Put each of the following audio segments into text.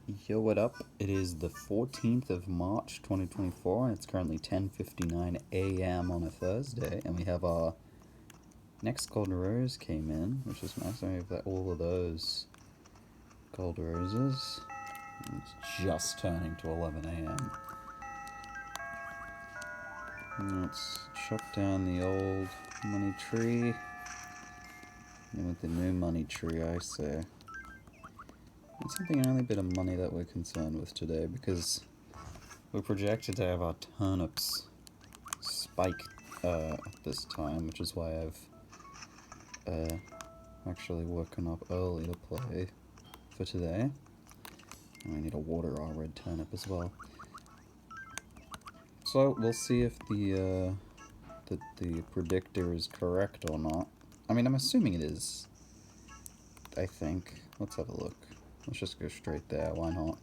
Yo, what up? It is the 14th of March 2024 and it's currently 10:59 a.m. on a Thursday, and we have our next golden rose came in, which is nice. We have all of those gold roses. It's just turning to 11 a.m. Let's chop down the old money tree. And with the new money tree, I say. It's something only bit of money that we're concerned with today, because we're projected to have our turnips spike this time, which is why I've actually woken up early to play for today. And we need to water our red turnip as well. So we'll see if the predictor is correct or not. I mean, I'm assuming it is. I think. Let's have a look. Let's just go straight there, why not?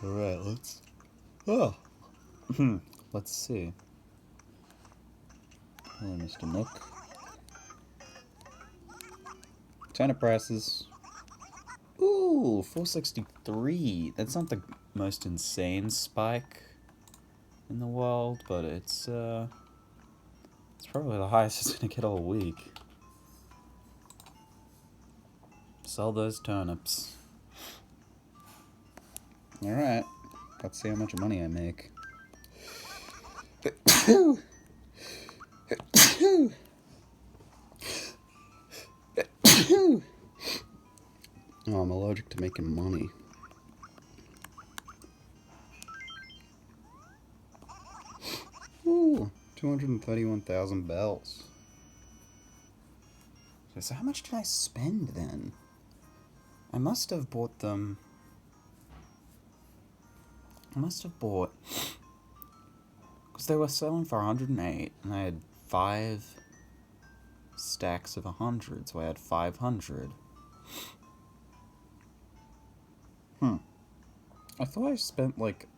Alright, let's... Oh! Let's see. Hello, Mr. Nook. Turnip prices. Ooh, 463. That's not the most insane spike in the world, but it's probably the highest it's gonna get all week. Sell those turnips. Alright, let's see how much money I make. Oh, I'm allergic to making money. Ooh, 231,000 bells. So how much did I spend then? I must have bought them... because they were selling for 108, and I had 5 stacks of 100, so I had 500. I thought I spent, like...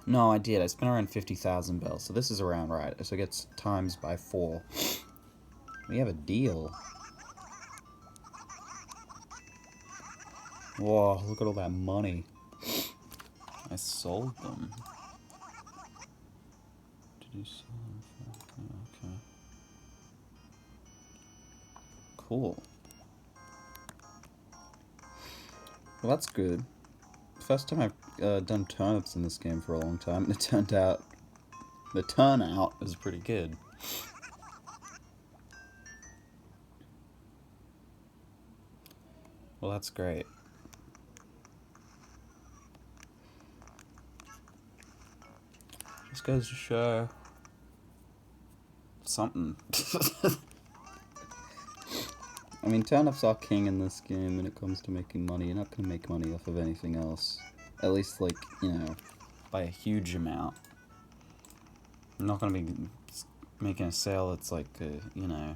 No, I did. I spent around 50,000 bells, so this is around right. So it gets times by 4. We have a deal. Whoa, look at all that money. I sold them. Did you sell them? Okay. Cool. Well, that's good. First time I've done turnips in this game for a long time, and it turned out... the turnout is pretty good. Well, that's great. Just goes to show... something. I mean, turnips are king in this game when it comes to making money. You're not going to make money off of anything else. At least, like, you know, by a huge amount. I'm not going to be making a sale that's like, you know,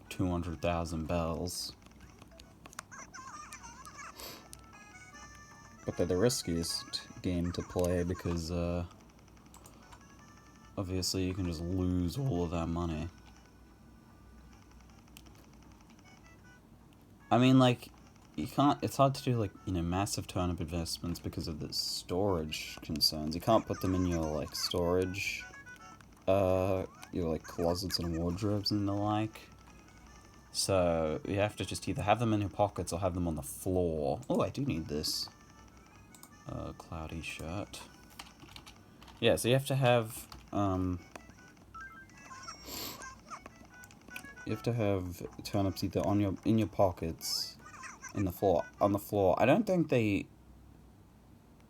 200,000 bells. But they're the riskiest game to play because, obviously you can just lose all of that money. I mean, like, you can't, it's hard to do, like, you know, massive turnip investments because of the storage concerns. You can't put them in your, like, storage, your, like, closets and wardrobes and the like. So, you have to just either have them in your pockets or have them on the floor. Oh, I do need this. Cloudy shirt. Yeah, so you have to have, you have to have turnips either on in your pockets, on the floor. I don't think they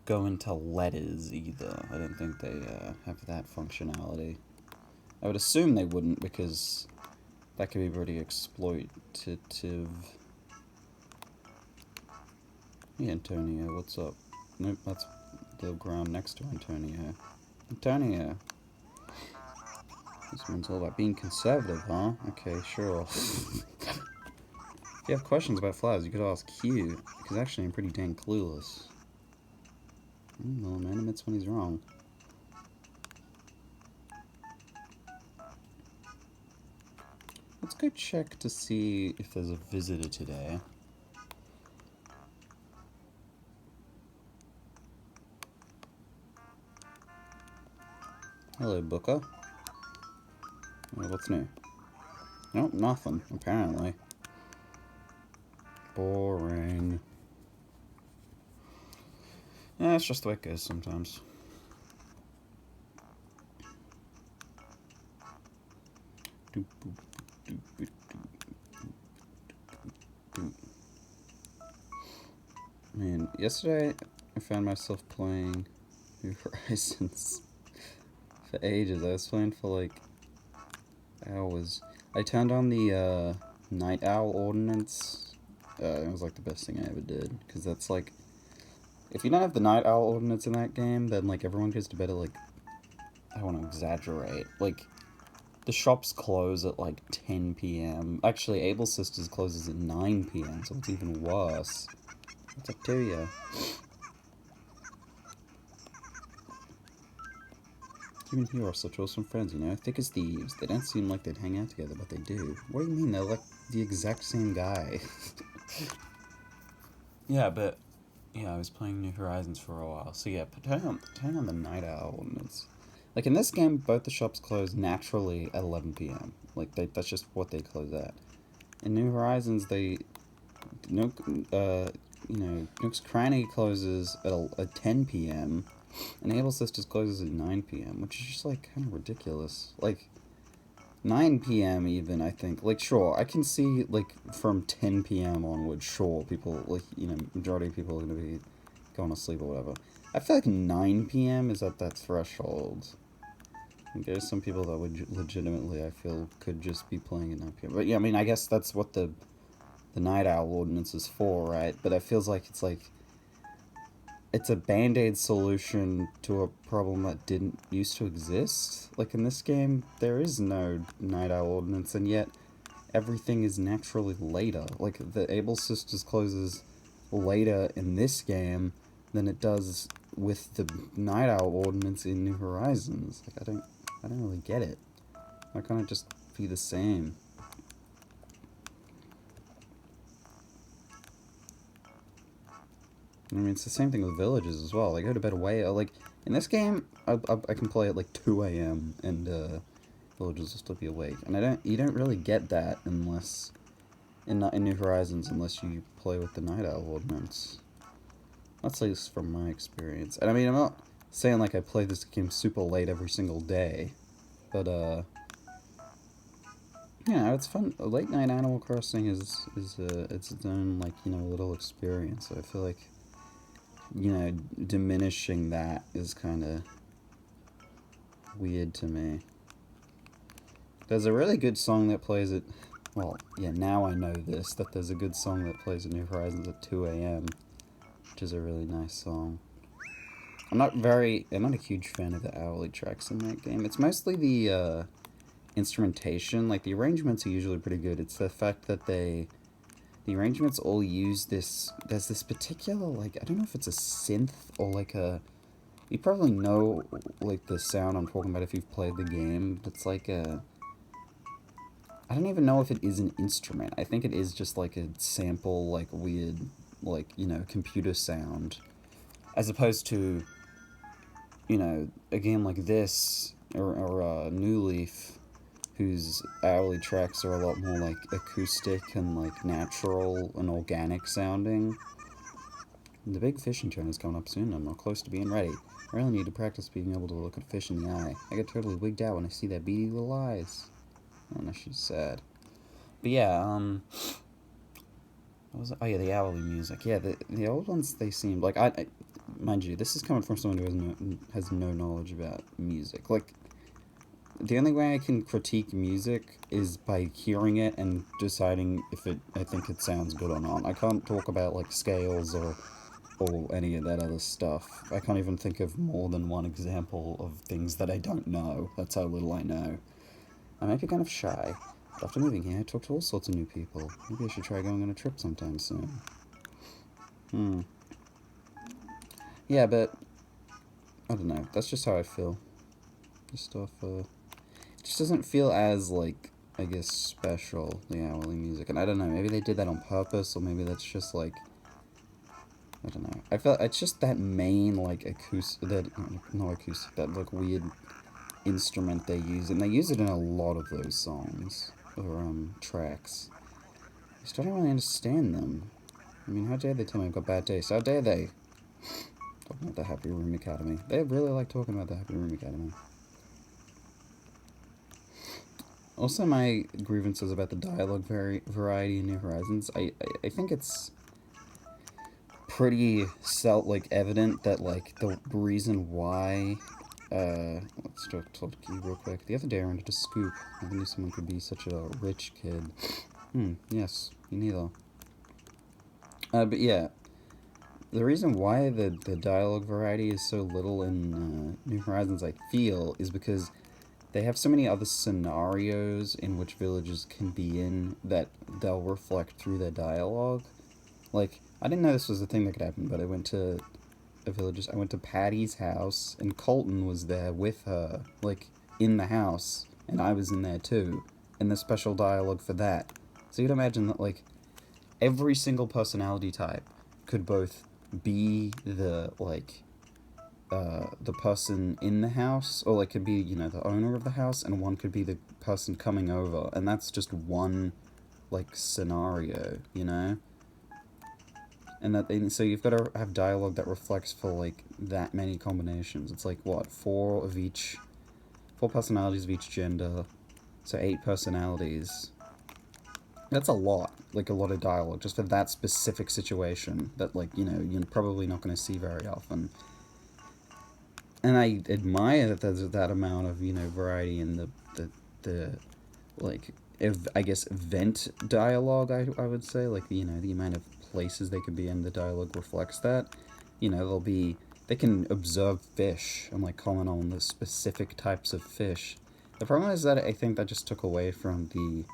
go into letters either. I don't think they have that functionality. I would assume they wouldn't, because that could be pretty exploitative. Hey, Antonio, what's up? Nope, that's the ground next to Antonio. Antonio! This one's all about being conservative, huh? Okay, sure. If you have questions about flowers, you could ask Hugh, because actually I'm pretty dang clueless. Well, a man admits when he's wrong. Let's go check to see if there's a visitor today. Hello, Booker. What's new? Nope, nothing, apparently. Boring. Yeah, it's just the way it goes sometimes. Man, yesterday I found myself playing New Horizons for ages. I was playing for like hours. I turned on the night owl ordinance. It was like the best thing I ever did, because that's like, if you don't have the night owl ordinance in that game, then like everyone goes to bed at like, I don't want to exaggerate, like the shops close at like 10 p.m. Actually, Able Sisters closes at 9 p.m., so it's even worse. What's up to you? Even here are such awesome friends, you know? Thick as thieves. They don't seem like they'd hang out together, but they do. What do you mean? They're like the exact same guy. Yeah, but... yeah, I was playing New Horizons for a while. So yeah, turn on the night owl ordinance. Like, in this game, both the shops close naturally at 11 p.m. Like, that's just what they close at. In New Horizons, Nook's Cranny closes at 10 p.m., and Able Sisters closes at 9 p.m., which is just, like, kind of ridiculous. Like, 9 p.m. even, I think. Like, sure, I can see, like, from 10 p.m. onward, sure, people, like, majority of people are going to be going to sleep or whatever. I feel like 9 p.m. is at that threshold. Like, there's some people that would legitimately, I feel, could just be playing at 9 p.m. But, yeah, I mean, I guess that's what the night owl ordinance is for, right? But it feels like it's a band-aid solution to a problem that didn't used to exist. Like, in this game, there is no night owl ordinance, and yet everything is naturally later. Like, the Able Sisters closes later in this game than it does with the night owl ordinance in New Horizons. Like, I don't really get it. Why can't it just be the same? I mean, it's the same thing with villages as well. They go to bed way... like, in this game, I can play at, like, 2 a.m. and, villages will still be awake. And you don't really get that unless... in New Horizons, unless you play with the Night Owl ordinance. That's at least from my experience. And, I mean, I'm not saying, like, I play this game super late every single day. But, yeah, it's fun. Late night Animal Crossing is its own, like, little experience. So I feel like, diminishing that is kind of weird to me. There's a really good song that plays at... well, yeah, now I know this, that there's a good song that plays at New Horizons at 2 a.m., which is a really nice song. I'm not a huge fan of the Owly tracks in that game. It's mostly the, instrumentation. Like, the arrangements are usually pretty good. It's the fact that the arrangements all use there's this particular, like, I don't know if it's a synth or like you probably know, like, the sound I'm talking about if you've played the game. It's like I don't even know if it is an instrument. I think it is just like a sample, like, weird, like, computer sound. As opposed to, a game like this, or New Leaf, whose hourly tracks are a lot more, like, acoustic and, like, natural and organic sounding. The big fishing turn is coming up soon. I'm not close to being ready. I really need to practice being able to look at a fish in the eye. I get totally wigged out when I see that beady little eyes. Oh, no, she's sad. But yeah, what was it? Oh yeah, the owly music. Yeah, the old ones, they seemed like, mind you, this is coming from someone who has no knowledge about music. Like, the only way I can critique music is by hearing it and deciding if I think it sounds good or not. I can't talk about, like, scales or any of that other stuff. I can't even think of more than one example of things that I don't know. That's how little I know. I might be kind of shy. After moving here, I talk to all sorts of new people. Maybe I should try going on a trip sometime soon. Yeah, but I don't know. That's just how I feel. This stuff, it just doesn't feel as, like, I guess, special, the hourly music. And I don't know, maybe they did that on purpose, or maybe that's just, like, I don't know. I feel it's just that main, like, acoustic, not acoustic, that, like, weird instrument they use. And they use it in a lot of those songs, or, tracks. I just don't really understand them. I mean, how dare they tell me I've got bad taste? How dare they? Talking about the Happy Room Academy. They really like talking about the Happy Room Academy. Also, my grievances about the dialogue variety in New Horizons, I think it's pretty evident that, like, the reason why, let's talk to Key real quick. The other day I rented a scoop. I never knew someone could be such a rich kid. Yes, me neither. But yeah, the reason why the dialogue variety is so little in New Horizons, I feel, is because they have so many other scenarios in which villagers can be in that they'll reflect through their dialogue. Like, I didn't know this was a thing that could happen, but I went to I went to Patty's house, and Colton was there with her, like, in the house, and I was in there too, and the special dialogue for that. So you can imagine that, like, every single personality type could both be the, like, the person in the house, or, like, could be, you know, the owner of the house, and one could be the person coming over, and that's just one, like, scenario, you know? And so you've got to have dialogue that reflects for, like, that many combinations. It's like, what, 4 personalities of each gender, so 8 personalities. That's a lot, like, a lot of dialogue, just for that specific situation that, like, you know, you're probably not going to see very often. And I admire that there's that amount of, you know, variety in the like, I guess, event dialogue, I would say. Like, you know, the amount of places they could be in, the dialogue reflects that. You know, they can observe fish and, like, comment on the specific types of fish. The problem is that I think that just took away from the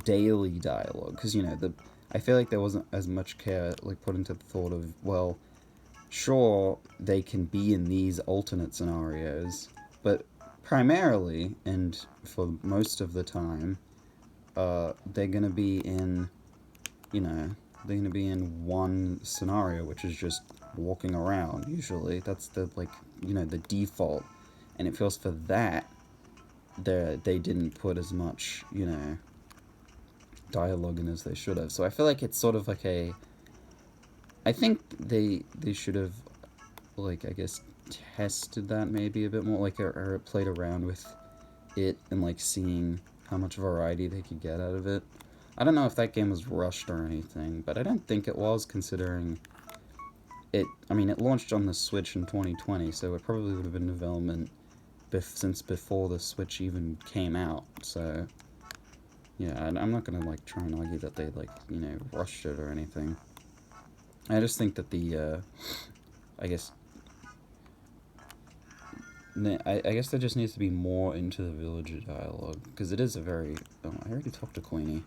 daily dialogue. Because, you know, I feel like there wasn't as much care, like, put into the thought of, well, sure, they can be in these alternate scenarios, but primarily, and for most of the time, they're going to be in, you know, they're going to be in one scenario, which is just walking around, usually. That's the, like, you know, the default. And it feels for that, they didn't put as much, you know, dialogue in as they should have. So I feel like it's sort of like I think they should have, like, I guess, tested that maybe a bit more, like, or played around with it and, like, seeing how much variety they could get out of it. I don't know if that game was rushed or anything, but I don't think it was, considering it, I mean, it launched on the Switch in 2020, so it probably would have been in development since before the Switch even came out, so, yeah, I'm not gonna, like, try and argue that they, like, you know, rushed it or anything. I just think that I guess there just needs to be more into the villager dialogue, because it is a very, I already talked to Queenie.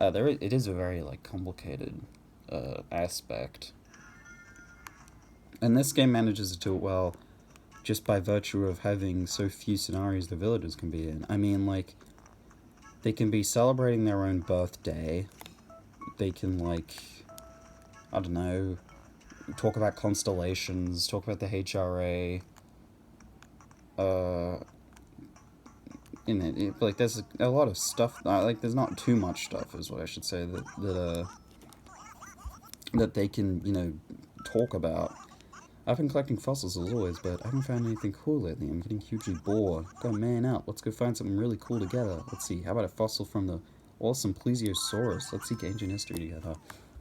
It is a very, like, complicated aspect. And this game manages to do it well, just by virtue of having so few scenarios the villagers can be in. I mean, like, they can be celebrating their own birthday. They can, like, I don't know, talk about constellations, talk about the HRA. You know, like, there's a lot of stuff. Like, there's not too much stuff, is what I should say, that they can, you know, talk about. I've been collecting fossils as always, but I haven't found anything cool lately. I'm getting hugely bored. Gotta man up. Let's go find something really cool together. Let's see. How about a fossil from the awesome Plesiosaurus? Let's seek ancient history together.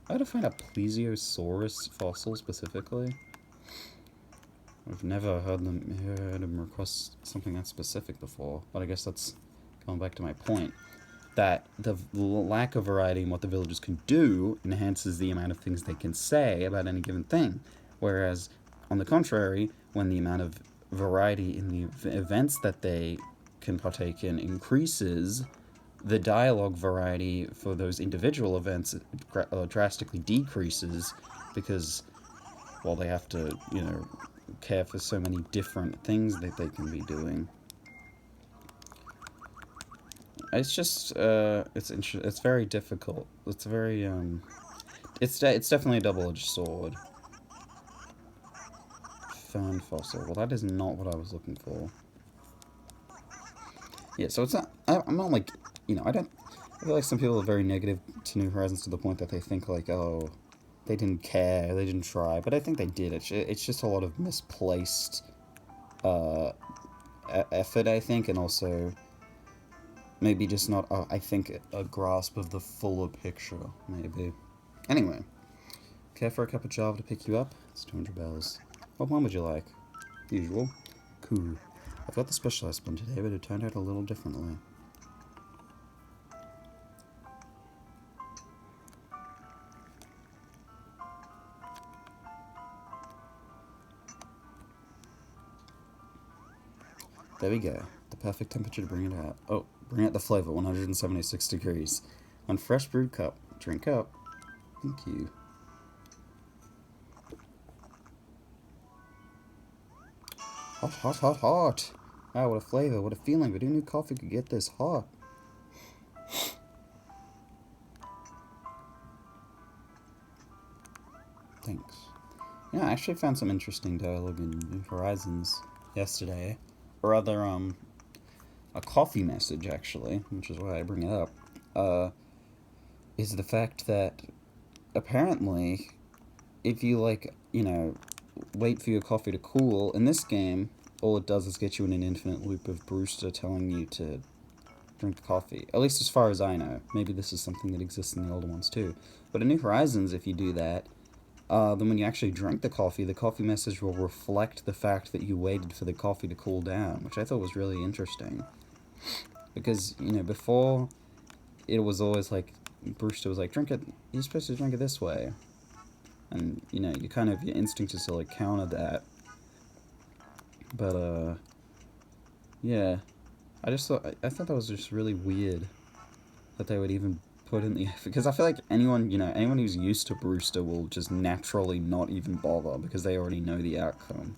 I had to find a Plesiosaurus fossil specifically. I've never heard him request something that specific before, but I guess that's going back to my point, that the lack of variety in what the villagers can do enhances the amount of things they can say about any given thing, whereas, on the contrary, when the amount of variety in the events that they can partake in increases, the dialogue variety for those individual events drastically decreases, because, well, they have to, you know, care for so many different things that they can be doing. It's just, it's very difficult. It's very, it's definitely a double-edged sword. Fern fossil. Well, that is not what I was looking for. Yeah, so it's not, I'm not like, you know, I feel like some people are very negative to New Horizons to the point that they think like, oh, they didn't care, they didn't try, but I think they did. It's just a lot of misplaced, effort, I think, and also maybe just not, I think, a grasp of the fuller picture, maybe. Anyway, care for a cup of java to pick you up? It's 200 bells. What one would you like? Usual. Cool. I've got the specialized one today, but it turned out a little differently. There we go. The perfect temperature to bring it out. Oh, bring out the flavor, 176 degrees. One fresh brewed cup. Drink up. Thank you. Hot, hot, hot, hot. Wow, what a flavor, what a feeling, but who knew coffee could get this hot? Thanks. Yeah, I actually found some interesting dialogue in New Horizons yesterday. Or rather, a coffee message, actually, which is why I bring it up, is the fact that apparently, if you, like, you know, wait for your coffee to cool, in this game, all it does is get you in an infinite loop of Brewster telling you to drink coffee. At least as far as I know. Maybe this is something that exists in the older ones too. But in New Horizons, if you do that, then when you actually drink the coffee message will reflect the fact that you waited for the coffee to cool down, which I thought was really interesting. Because, you know, before, it was always like, Brewster was like, drink it, you're supposed to drink it this way. And, you know, your instinct is to, like, counter that. But, yeah. I thought that was just really weird that they would even put in the effort. Because I feel like anyone who's used to Brewster will just naturally not even bother because they already know the outcome.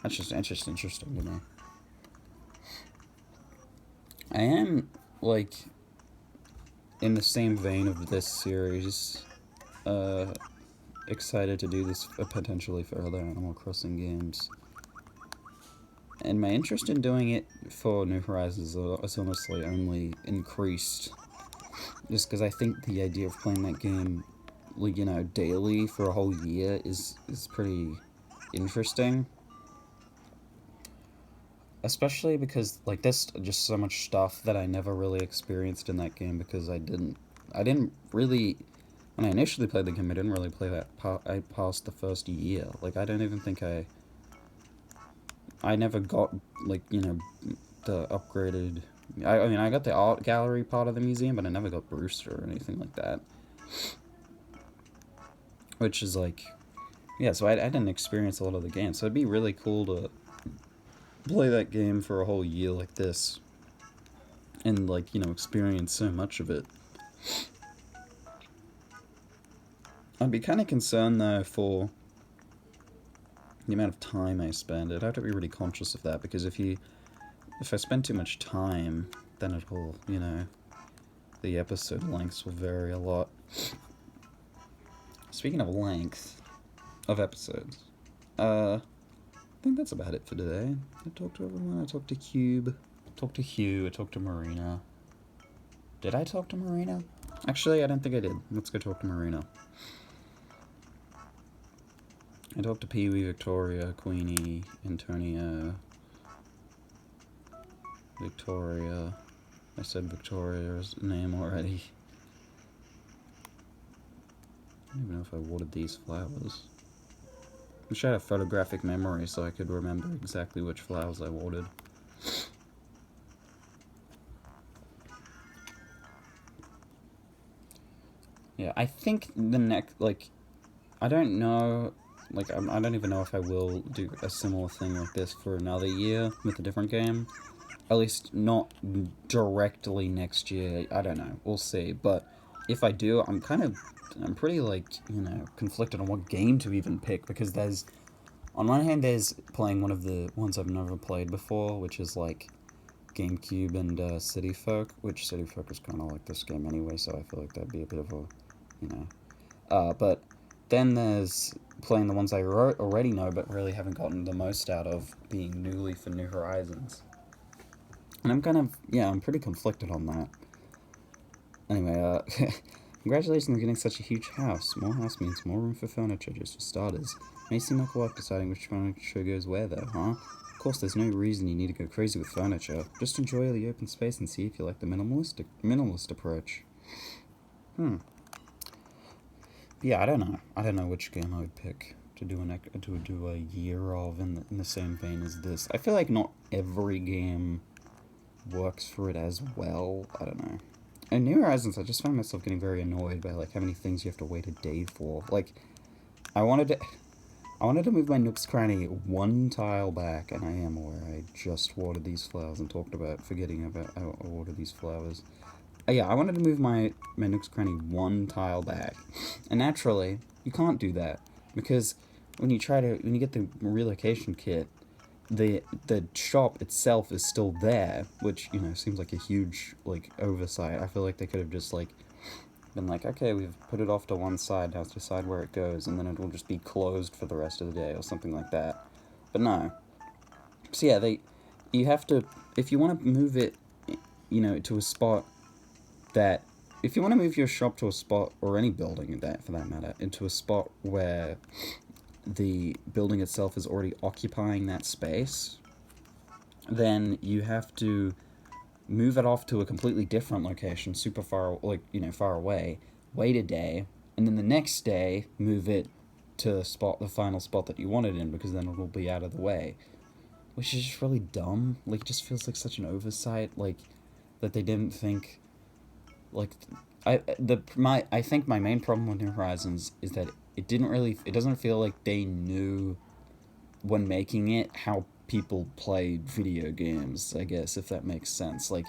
That's just interesting to me. I am, like, in the same vein of this series, excited to do this potentially for other Animal Crossing games. And my interest in doing it for New Horizons has honestly only increased. Just because I think the idea of playing that game, like, you know, daily for a whole year is pretty interesting. Especially because, like, there's just so much stuff that I never really experienced in that game because I didn't really, when I initially played the game, I didn't really play that I passed the first year. Like, I don't even think I never got, like, you know, the upgraded, I mean, I got the art gallery part of the museum, but I never got Brewster or anything like that. Which is, like, yeah, so I didn't experience a lot of the game, so it'd be really cool to play that game for a whole year like this. And, like, you know, experience so much of it. I'd be kind of concerned, though, for the amount of time I spend. I'd have to be really conscious of that, because if I spend too much time, then it will, you know, the episode lengths will vary a lot. Speaking of length of episodes, I think that's about it for today. I talked to everyone. I talked to Cube. I talked to Hugh. I talked to Marina. Did I talk to Marina? Actually, I don't think I did. Let's go talk to Marina. I talked to Peewee, Victoria, Queenie, Antonia, Victoria. I said Victoria's name already. I don't even know if I watered these flowers. I wish I had a photographic memory so I could remember exactly which flowers I watered. Yeah, I think the next, like, I don't know, like, I don't even know if I will do a similar thing like this for another year with a different game. At least not directly next year. I don't know. We'll see. But if I do, I'm pretty, like, you know, conflicted on what game to even pick, because there's on one hand, there's playing one of the ones I've never played before, which is like GameCube and City Folk, which City Folk is kind of like this game anyway, so I feel like that'd be a bit of a, you know. But then there's playing the ones I already know, but really haven't gotten the most out of, being newly for New Horizons. And I'm kind of, yeah, I'm pretty conflicted on that. Anyway, congratulations on getting such a huge house. More house means more room for furniture, just for starters. May seem like a lot deciding which furniture goes where, though, huh? Of course, there's no reason you need to go crazy with furniture. Just enjoy the open space and see if you like the minimalist approach. Yeah, I don't know. I don't know which game I would pick to do a year of in the same vein as this. I feel like not every game works for it as well. I don't know. In New Horizons, I just found myself getting very annoyed by like how many things you have to wait a day for. Like, I wanted to move my Nook's Cranny one tile back, and I am aware I just watered these flowers and talked about forgetting about how I watered these flowers. Yeah, I wanted to move my Nook's Cranny one tile back, and naturally, you can't do that, because when you get the relocation kit, the shop itself is still there, which, you know, seems like a huge, like, oversight. I feel like they could have just, like, been like, okay, we've put it off to one side, now let's decide where it goes, and then it will just be closed for the rest of the day, or something like that. But no. So yeah, you have to, if you want to move it, you know, to a spot that, if you want to move your shop to a spot, or any building for that matter, into a spot where the building itself is already occupying that space, then you have to move it off to a completely different location, super far, like, you know, far away, wait a day, and then the next day move it to the final spot that you want it in, because then it will be out of the way. Which is just really dumb. Like, it just feels like such an oversight, like, that they didn't think, like, I think my main problem with New Horizons is that it doesn't feel like they knew when making it how people played video games, I guess, if that makes sense. Like,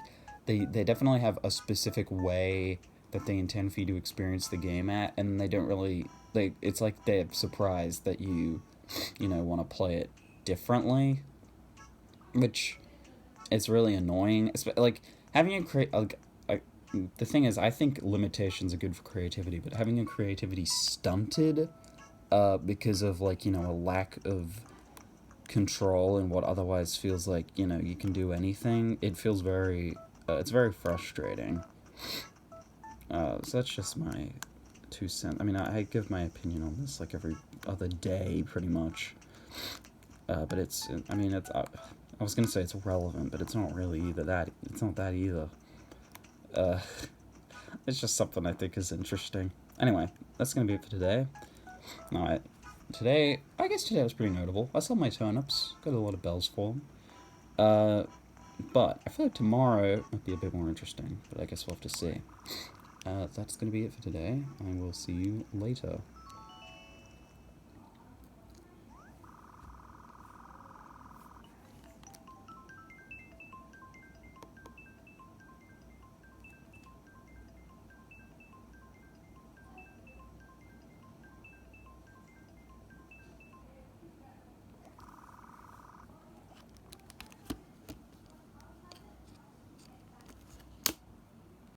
they definitely have a specific way that they intend for you to experience the game at, and they don't really, it's like they're surprised that you know, want to play it differently, which it's really annoying. Like, having the thing is, I think limitations are good for creativity, but having your creativity stunted because of, like, you know, a lack of control in what otherwise feels like, you know, you can do anything, it feels very, it's very frustrating. So that's just my 2 cents. I mean, I give my opinion on this like every other day, pretty much. But it's, I mean, it's, I was gonna say it's relevant, but it's not really that either. It's just something I think is interesting. Anyway, that's gonna be it for today. Alright. I guess today was pretty notable. I sold my turnips, got a lot of bells for them. But I feel like tomorrow might be a bit more interesting, but I guess we'll have to see. That's going to be it for today. I will see you later.